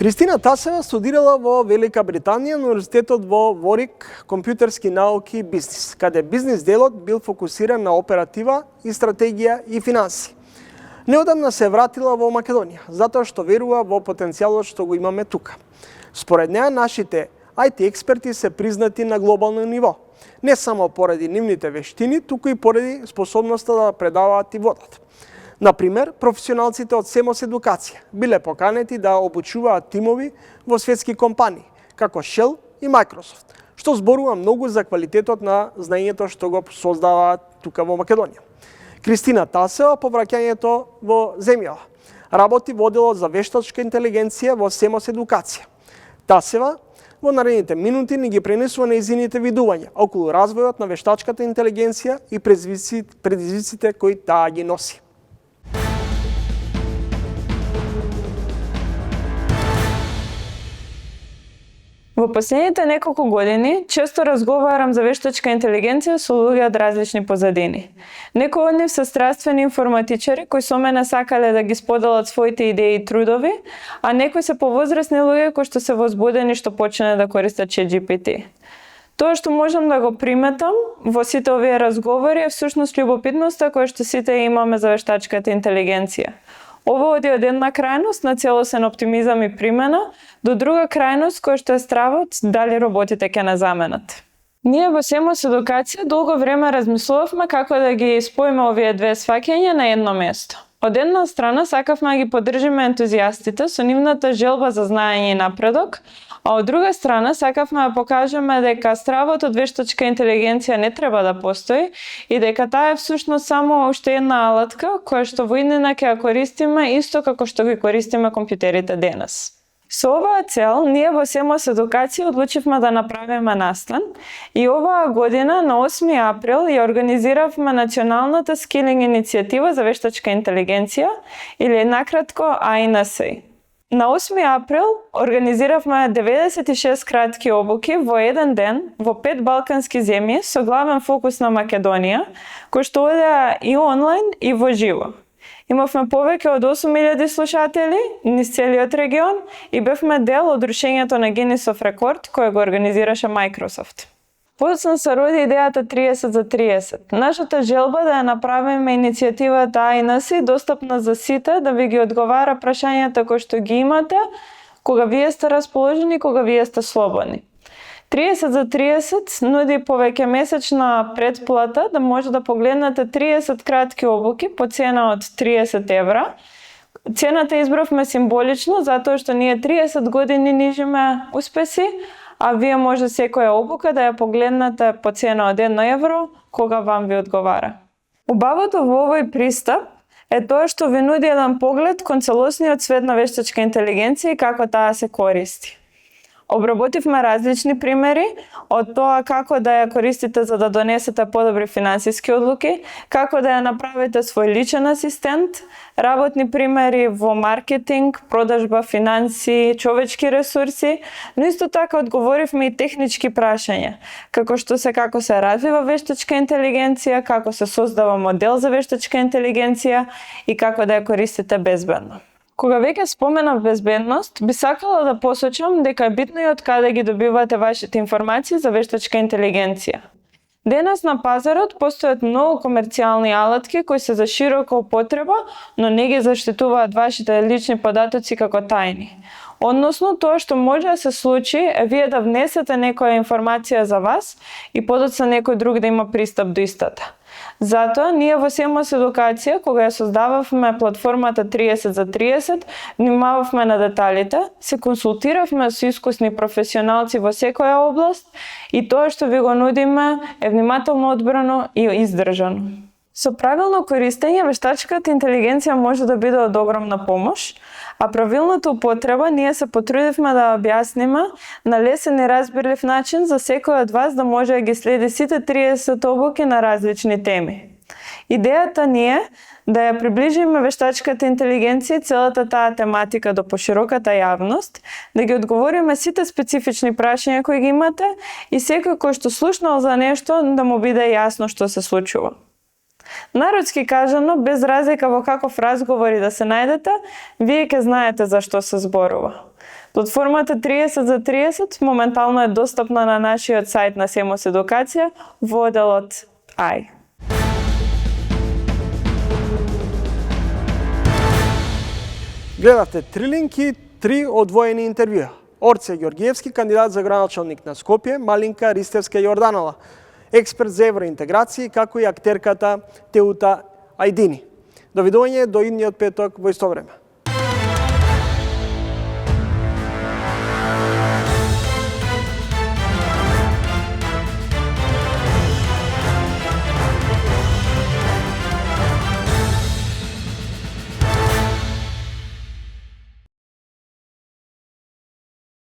Кристина Тасева студирала во Велика Британија на Универзитетот во Ворик компјутерски науки и бизнис, каде бизнис делот бил фокусиран на оператива и стратегија и финанси. Неодамна се вратила во Македонија, затоа што верува во потенцијалот што го имаме тука. Според неа, нашите IT експерти се признати на глобално ниво, не само поради нивните вештини, туку и поради способноста да предаваат и водат. Например, професионалците од Семос Едукација биле поканети да обучуваат тимови во светски компании, како Shell и Microsoft, што зборува многу за квалитетот на знаењето што го создаваат тука во Македонија. Кристина Тасева по враќањето во земјава работи во одделот за вештачка интелигенција во Семос Едукација. Тасева во наредните минути ни ги пренесува нејзините видувања околу развојот на вештачката интелигенција и предизвиците кои таа ги носи. Во последните неколку години често разговарам за вештачка интелигенција со луѓе од различни позадини. Некои од нив се страствени информатичари кои со мене сакале да ги споделат своите идеи и трудови, а некои се повозрасни луѓе кои што се возбудени што почнале да користат ChatGPT. Тоа што можам да го приметам во сите овие разговори е всушност љубопитноста која што сите имаме за вештачката интелигенција. Ова оди од една крајност на целосен оптимизам и примена, до друга крајност која што е стравот дали роботите ќе не заменат. Ние во Семос Едукација долго време размислувавме како да ги споиме овие две сваќања на едно место. Од една страна сакавме да ги поддржиме ентузијастите со нивната желба за знаење и напредок, а од друга страна сакавме да покажеме дека стравот од вештачка интелигенција не треба да постои и дека таа е всушност само уште една алатка која што во иднина ќе ја користиме исто како што ги користиме компјутерите денес. Со оваа цел, ние во Семос Едукација одлучивме да направиме настан и оваа година на 8 април ја организиравме националната скилинг иницијатива за вештачка интелигенција или накратко INSI. На 8 април организиравме 96 кратки обуки во еден ден во 5 балкански земји со главен фокус на Македонија, кои што одеа и онлайн и во живо. Имавме повеќе од 8000 слушатели низ целиот регион и бевме дел од рушењето на Гинисов рекорд кој го организираше Microsoft. Подоцна се роди идејата 30 за 30. Нашата желба да ја направиме иницијативата INSI достапна за сите, да ви ги одговара прашањата кои што ги имате, кога вие сте расположени, кога вие сте слободни. 30 за 30 нуди повеќе месечна претплата да може да погледнете 30 кратки обуки по цена од 30 евра. Цената избравме символично затоа што ние 30 години нижиме успеси, а вие може секоја обука да ја погледнете по цена од 1 евро кога вам ви одговара. Убавото во овој пристап е тоа што ви нуди еден поглед кон целосниот свет на вештачка интелигенција и како таа се користи. Обработивме различни примери од тоа како да ја користите за да донесете подобри финансиски одлуки, како да ја направите свој личен асистент, работни примери во маркетинг, продажба, финанси, човечки ресурси, но исто така одговоривме и технички прашања, како се развива вештачка интелигенција, како се создава модел за вештачка интелигенција и како да ја користите безбедно. Кога веќе споменав безбедност, би сакала да посочам дека е битно и од каде ги добивате вашите информации за вештачка интелигенција. Денес на пазарот постојат многу комерцијални алатки кои се за широка употреба, но не ги заштитуваат вашите лични податоци како тајни. Односно, тоа што може да се случи е вие да внесете некоја информација за вас и подоцна некој друг да има пристап до истата. Затоа, ние во Семос Едукација, кога ја создававме платформата 30 за 30, внимававме на деталите, се консултиравме со искусни професионалци во секоја област и тоа што ви го нудиме е внимателно одбрано и издржано. Со правилно користење, вештачката интелигенција може да биде од огромна помош, а правилната употреба ние се потрудивме да објасниме на лесен и разбирлив начин за секој од вас да може да ги следи сите 30 обуки на различни теми. Идејата ни е да ја приближиме вештачката интелигенција и целата таа тематика до пошироката јавност, да ги одговориме сите специфични прашања кои ги имате и секој кој што слушнал за нешто да му биде јасно што се случува. Народски кажано, без разлика во каков разговор и да се најдете, вие ќе знаете за што се зборува. Платформата 30 за 30 моментално е достапна на нашиот сајт на Семос Едукација во оделот AI. Гледавте 3 линки, 3 одвоени интервјуа. Орце Ѓоргиевски, кандидат за градоначалник на Скопје, Малинка Ристевска Јорданова, експерт за евроинтеграција, како и актерката Теута Ајдини. Довидување до идниот петок во исто време.